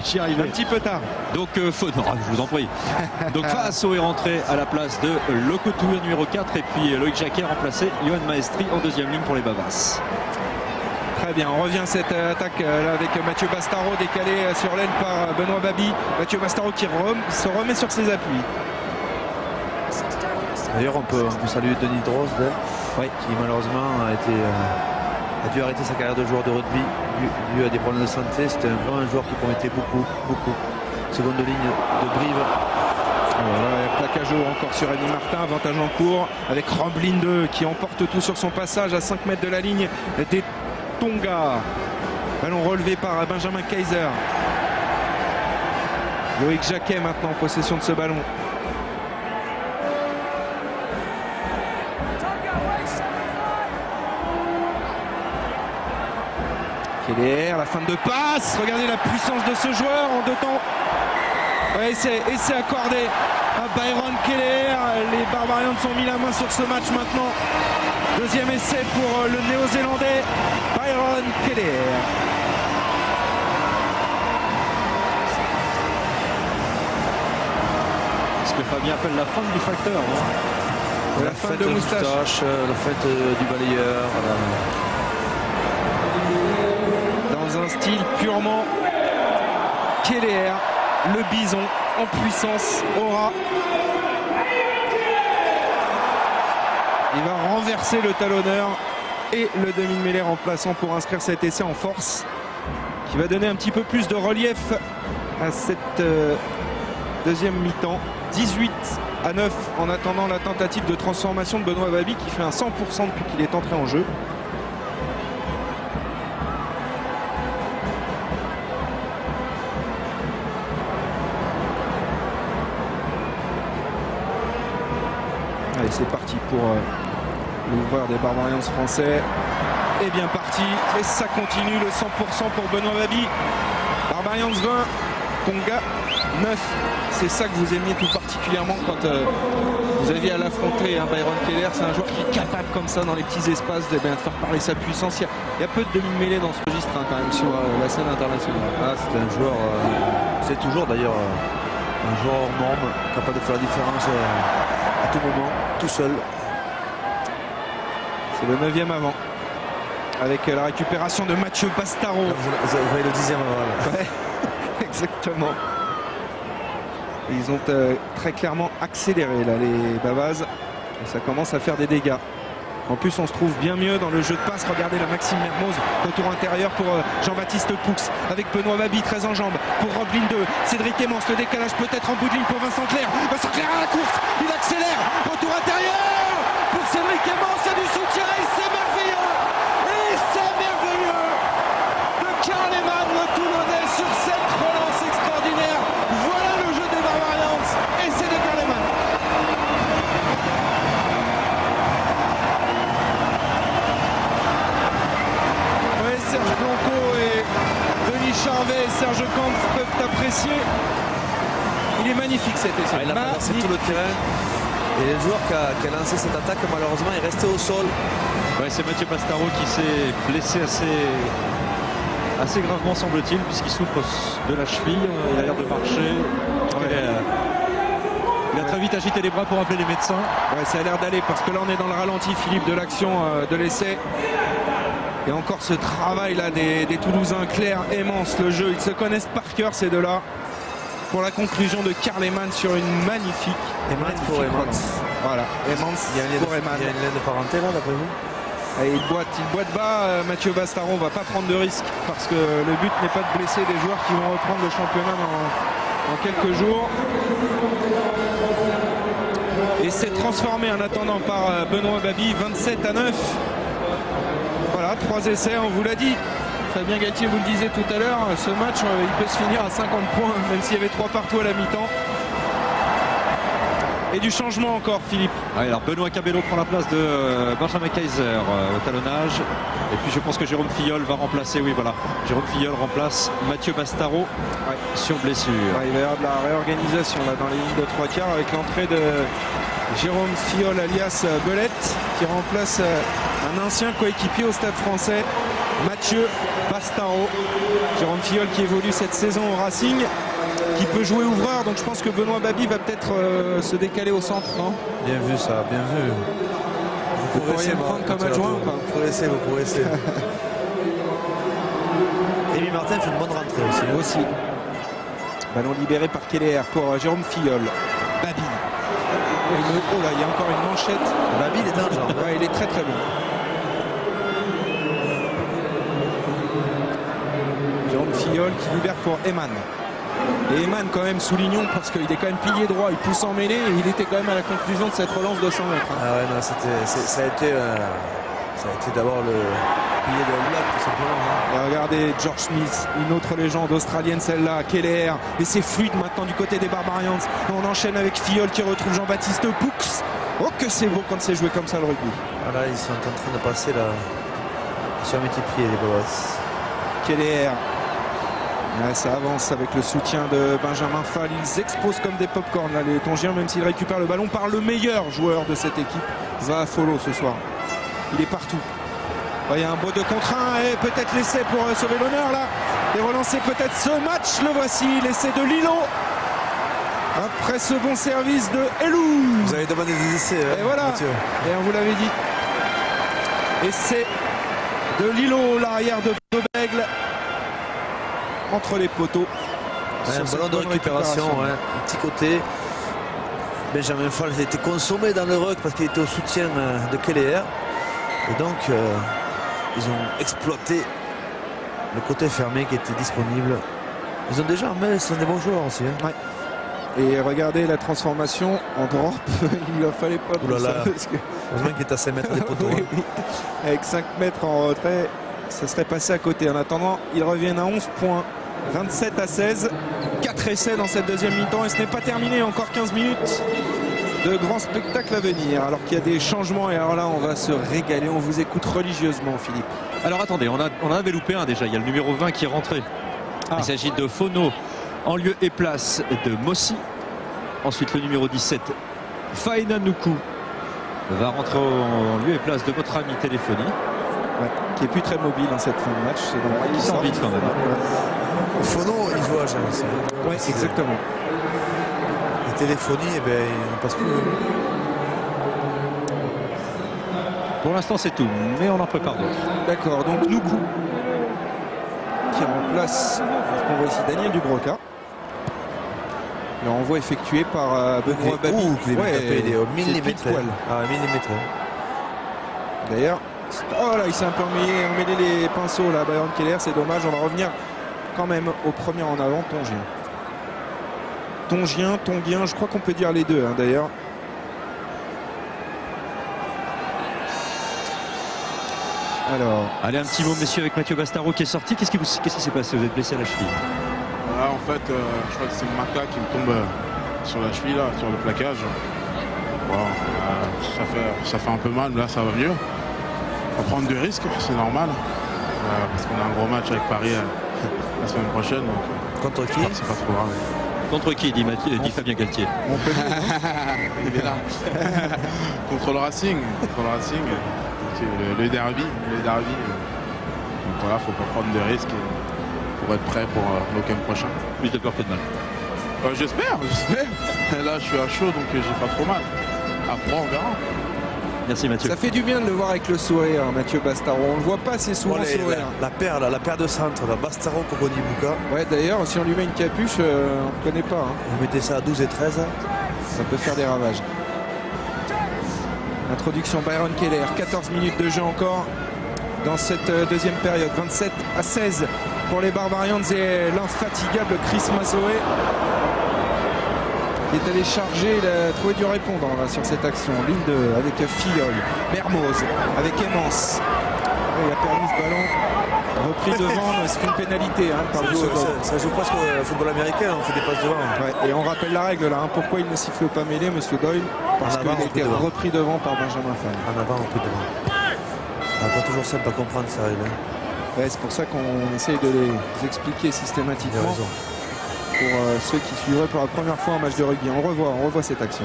J'y arrivais. Un petit peu tard. Donc, non, je vous en prie. Donc, Faso est rentré à la place de Locotour, numéro 4. Et puis, Loïc Jacquet a remplacé Johan Maestri en deuxième ligne pour les Bavas. Très bien, on revient à cette attaque là avec Mathieu Bastaro décalé sur l'aile par Benoît Babi. Mathieu Bastaro qui se remet sur ses appuis. D'ailleurs, on peut saluer Denis Drozd, qui malheureusement a dû arrêter sa carrière de joueur de rugby dû à des problèmes de santé. C'était vraiment un joueur qui promettait beaucoup. Seconde ligne de Brive. Voilà, plaquage encore sur Rémi Martin, avantage en cours avec Ramblin 2 qui emporte tout sur son passage à 5 mètres de la ligne des Tonga. Ballon relevé par Benjamin Kaiser. Loïc Jacquet maintenant en possession de ce ballon. Keller, la fin de passe. Regardez la puissance de ce joueur en deux temps. Ouais, essai accordé à Byron Keller. Les Barbarians ont mis la main sur ce match maintenant. Deuxième essai pour le néo-zélandais Byron Keller. Ce que Fabien appelle la fin du facteur. Hein. La fin de moustache. La fête du balayeur. Dans un style purement Keller, le bison en puissance aura. Il va renverser le talonneur et le demi-mêlée remplaçant pour inscrire cet essai en force qui va donner un petit peu plus de relief à cette deuxième mi-temps. 18-9 en attendant la tentative de transformation de Benoît Babi qui fait un 100% depuis qu'il est entré en jeu. Allez, c'est parti pour l'ouvreur des Barbarians français. Et bien parti. Et ça continue, le 100% pour Benoît Babi. Barbarians 20, Tonga 9. C'est ça que vous aimiez tout particulièrement quand vous aviez à l'affronter. Byron Keller, c'est un joueur qui est capable comme ça dans les petits espaces de faire parler sa puissance. Il y a peu de demi-mêlée dans ce registre quand même sur la scène internationale. C'est un joueur, c'est toujours d'ailleurs un joueur hors norme, capable de faire la différence à tout moment, tout seul. C'est le 9e avant. Avec la récupération de Mathieu Bastaro. Vous voyez le 10e avant. Ouais, exactement. Ils ont très clairement accéléré là, les Bavas. Et ça commence à faire des dégâts. En plus, on se trouve bien mieux dans le jeu de passe. Regardez la Maxime Mermoz, retour intérieur pour Jean-Baptiste Poux. Avec Benoît Babi, 13 en jambes pour Roblin 2. Cédric Emmons, le décalage peut-être en bout de ligne pour Vincent Clerc. Vincent Clerc à la course, il accélère. Retour intérieur pour Cédric Emmons, il y a du soutien et c'est merveilleux. Et c'est merveilleux de Carleman, le Toulonnais, sur cette relance extraordinaire. Voilà le jeu des Barbarians et c'est de Carleman. Serge Blanco et Denis Charvet et Serge Kampf peuvent apprécier. Il est magnifique cet essai. Il a traversé tout le terrain. Et le joueur qui a lancé cette attaque, malheureusement, est resté au sol. Ouais, c'est Mathieu Bastaro qui s'est blessé assez gravement, semble-t-il, puisqu'il souffre de la cheville. Il a l'air de marcher. Il a très vite agité les bras pour appeler les médecins. Ouais, ça a l'air d'aller parce que là, on est dans le ralenti, Philippe, de l'action de l'essai. Et encore ce travail là des Toulousains, Clerc, Emmons, le jeu, ils se connaissent par cœur ces deux-là. Pour la conclusion de Carleman sur une magnifique. Emmons pour Emmons. Voilà, Emmons pour Emmons. Il y a une laine de parenté là d'après vous? Et il boite bas, Mathieu Bastaro, on va pas prendre de risque parce que le but n'est pas de blesser des joueurs qui vont reprendre le championnat dans quelques jours. Et c'est transformé en attendant par Benoît Babi, 27-9. Voilà, 3 essais, on vous l'a dit. Fabien Galtier vous le disait tout à l'heure, ce match il peut se finir à 50 points, même s'il y avait 3 partout à la mi-temps. Et du changement encore, Philippe. Ouais, alors Benoît Cabello prend la place de Benjamin Kaiser au talonnage. Et puis je pense que Jérôme Filleul va remplacer, oui voilà, Jérôme Filleul remplace Mathieu Bastaro sur blessure. Ouais, il va y avoir de la réorganisation là, dans les lignes de 3 quarts avec l'entrée de Jérôme Filleul alias Belette qui remplace un ancien coéquipier au Stade Français Mathieu Bastaro. Jérôme Filleul qui évolue cette saison au Racing, qui peut jouer ouvreur, donc je pense que Benoît Babi va peut-être se décaler au centre, non? Bien vu ça, bien vu. Vous pourriez me prendre comme adjoint ou pas? Vous pourrez essayer. Rémi Martin fait une bonne rentrée aussi. Ballon libéré par Keller pour Jérôme Filleul. Babi. Oh là, il y a encore une manchette. Babi, il est dangereux. Ouais, il est très très bon. Jérôme Filleul qui libère pour Eman. Et Eman quand même, soulignons, parce qu'il est quand même pilier droit, il pousse en mêlée et il était quand même à la conclusion de cette relance de 100 mètres. Ah ouais, non, ça a été d'abord le pilier de la tout simplement. Et regardez George Smith, une autre légende australienne celle-là, Keller, et c'est fluide maintenant du côté des Barbarians. Et on enchaîne avec Filleul qui retrouve Jean-Baptiste Poux. Oh que c'est beau quand c'est joué comme ça le rugby. Voilà, ils sont en train de passer là sur un multiplié les Boas. Keller. Ouais, ça avance avec le soutien de Benjamin Fall. Ils explosent comme des pop-corn là, les Tongiens, même s'ils récupèrent le ballon par le meilleur joueur de cette équipe, Zaafolo ce soir. Il est partout. Il y a un beau 2 contre 1 et peut-être l'essai pour sauver l'honneur là. Et relancer peut-être ce match. Le voici, l'essai de Lilo. Après ce bon service de Elou. Vous avez demandé des essais. Et voilà. Mathieu. Et on vous l'avait dit. Essai de Lilo, l'arrière de Bebègle. Entre les poteaux. Ouais, un ballon de récupération, ouais. Un petit côté. Benjamin Fall a été consommé dans le ruck parce qu'il était au soutien de Keller. Et donc, ils ont exploité le côté fermé qui était disponible. Ils ont déjà en main, ce sont des bons joueurs aussi. Hein. Ouais. Et regardez la transformation en drop. Il ne fallait pas pour ça. Heureusement qu'il est à 5 mètres des poteaux. Oui, oui. Avec 5 mètres en retrait, ça serait passé à côté. En attendant, ils reviennent à 11 points. 27 à 16. 4 essais dans cette deuxième mi-temps. Et ce n'est pas terminé. Encore 15 minutes de grands spectacles à venir. Alors qu'il y a des changements. Et alors là, on va se régaler. On vous écoute religieusement, Philippe. Alors attendez, on en avait loupé un déjà. Il y a le numéro 20 qui est rentré. Il s'agit de Fono en lieu et place de Mossi. Ensuite, le numéro 17, Faina Nuku, va rentrer en lieu et place de votre ami Téléphonie. Ouais, qui est plus très mobile dans cette fin de match. Il sort vite quand même. Fono, il joue à jamais. Oui, exactement. La Téléphonie, eh ben, il ne passe plus. Pour l'instant, c'est tout, mais on en prépare d'autres. D'accord, donc Nuku qui remplace, on voit ici Daniel Dubroca. Le renvoi effectué par Benoît Babi. Il est au millimètre. D'ailleurs, oh là, il s'est un peu emmêlé les pinceaux là, Byron Keller, c'est dommage. On va revenir quand même au premier en avant, Tongien, je crois qu'on peut dire les deux hein, d'ailleurs. Alors, allez, un petit mot, messieurs, avec Mathieu Bastaro qui est sorti. Qu'est-ce qui s'est passé? Vous êtes blessé à la cheville? En fait, je crois que c'est le maca qui me tombe sur la cheville, là, sur le plaquage. Bon, ça fait un peu mal, mais là, ça va mieux. On va prendre du risque, c'est normal. Parce qu'on a un gros match avec Paris la semaine prochaine. Donc, contre qui? C'est pas trop grave. Contre qui, dit Fabien Galtier? Il est là. Contre le Racing. Le derby. Donc voilà, faut pas prendre de risques pour être prêt pour le week-end prochain. Plus de peur que de mal. J'espère. Là, je suis à chaud, donc j'ai pas trop mal. Après, on verra. Merci Mathieu. Ça fait du bien de le voir avec le sourire, Mathieu Bastaro. On le voit pas assez souvent sourire. La paire de centre, la Bastaro Kokodibuka. Ouais, d'ailleurs, si on lui met une capuche, on ne connaît pas. Hein. Vous mettez ça à 12 et 13. Ça peut faire des ravages. Introduction Byron Keller, 14 minutes de jeu encore dans cette deuxième période. 27 à 16 pour les Barbarians et l'infatigable Chris Mazoé qui est allé charger, il a trouvé du répondant là, sur cette action. Ligne 2 avec Filleul, Mermoz avec Emmons. Il a perdu ce ballon. Repris devant, c'est une pénalité hein, par le jeu. Ça joue presque au football américain, on fait des passes devant. Ouais, et on rappelle la règle là, hein, pourquoi il ne siffle pas mêlé, monsieur Doyle? Parce qu'il a été repris devant par Benjamin Fall. En avant, repris devant. Pas toujours simple à comprendre ça. Ouais, c'est pour ça qu'on essaye de les expliquer systématiquement. Pour ceux qui suivraient pour la première fois un match de rugby. On revoit cette action.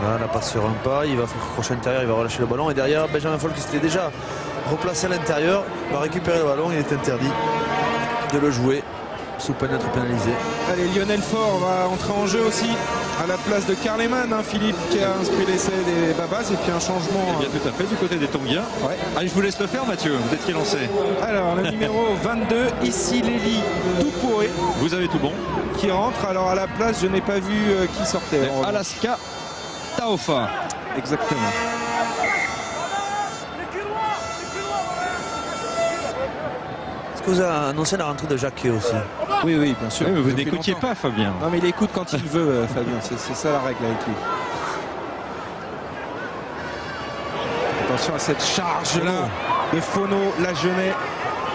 Voilà, la passe sur un pas, il va faire crochet intérieur, il va relâcher le ballon. Et derrière, Benjamin Fall qui s'était déjà replacé à l'intérieur, va récupérer le ballon, il est interdit de le jouer sous peine d'être pénalisé. Allez, Lionel Faure va entrer en jeu aussi à la place de Karl Lehmann, hein, Philippe, qui a inscrit l'essai des Babas, et puis un changement. Eh bien, tout à fait, du côté des Tongiens. Ouais. Allez, je vous laisse le faire, Mathieu. Vous êtes qui lancé? Alors, le numéro 22, ici Léli Toupouré, Vous avez tout bon. qui rentre. Alors, à la place, je n'ai pas vu qui sortait. Et Alaska Taofa. Exactement. Est-ce que vous avez annoncé la rentrée de Jacquet aussi? Oui, oui, bien sûr. Oui, mais vous Depuis n'écoutiez longtemps. pas, Fabien. Non, mais il écoute quand il veut, Fabien. C'est ça la règle avec lui. Attention à cette charge-là de Fono, la Genet.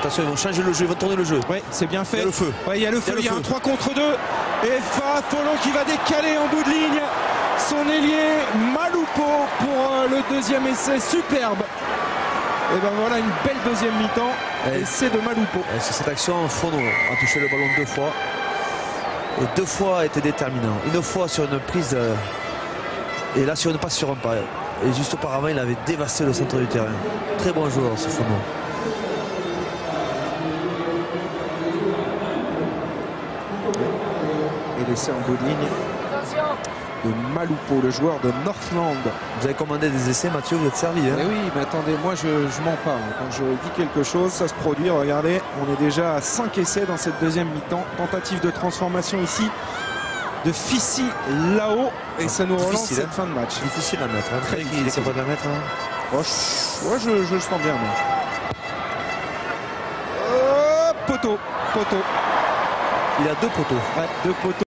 Attention, ils vont changer le jeu, ils vont tourner le jeu. Oui, c'est bien fait. Il y a le feu. Ouais, il y a le feu. Il y a un 3 contre 2. Et Fono qui va décaler en bout de ligne. Son ailier Malupo pour le deuxième essai superbe. Et ben voilà une belle deuxième mi-temps. Essai de Malupo. Et sur cette action, Fono a touché le ballon 2 fois. Et 2 fois a été déterminant. Une fois sur une prise et là sur une passe sur un pas. Et juste auparavant, il avait dévasté le centre du terrain. Très bon joueur, ce Fono. Et l'essai en bout de ligne de Malupo, le joueur de Northland. Vous avez commandé des essais, Mathieu, vous êtes servi. Hein? Mais oui, mais attendez, moi je mens pas. Quand je dis quelque chose, ça se produit. Regardez, on est déjà à 5 essais dans cette deuxième mi-temps. Tentative de transformation ici de Fissi là-haut. Et ça nous relance Difficile, cette fin de match. Difficile à mettre. Hein? Très Il est difficile. capable de la mettre. Hein? Oh, je le sens bien, moi. Oh, poteau. Il a 2 poteaux. Ouais, 2 poteaux.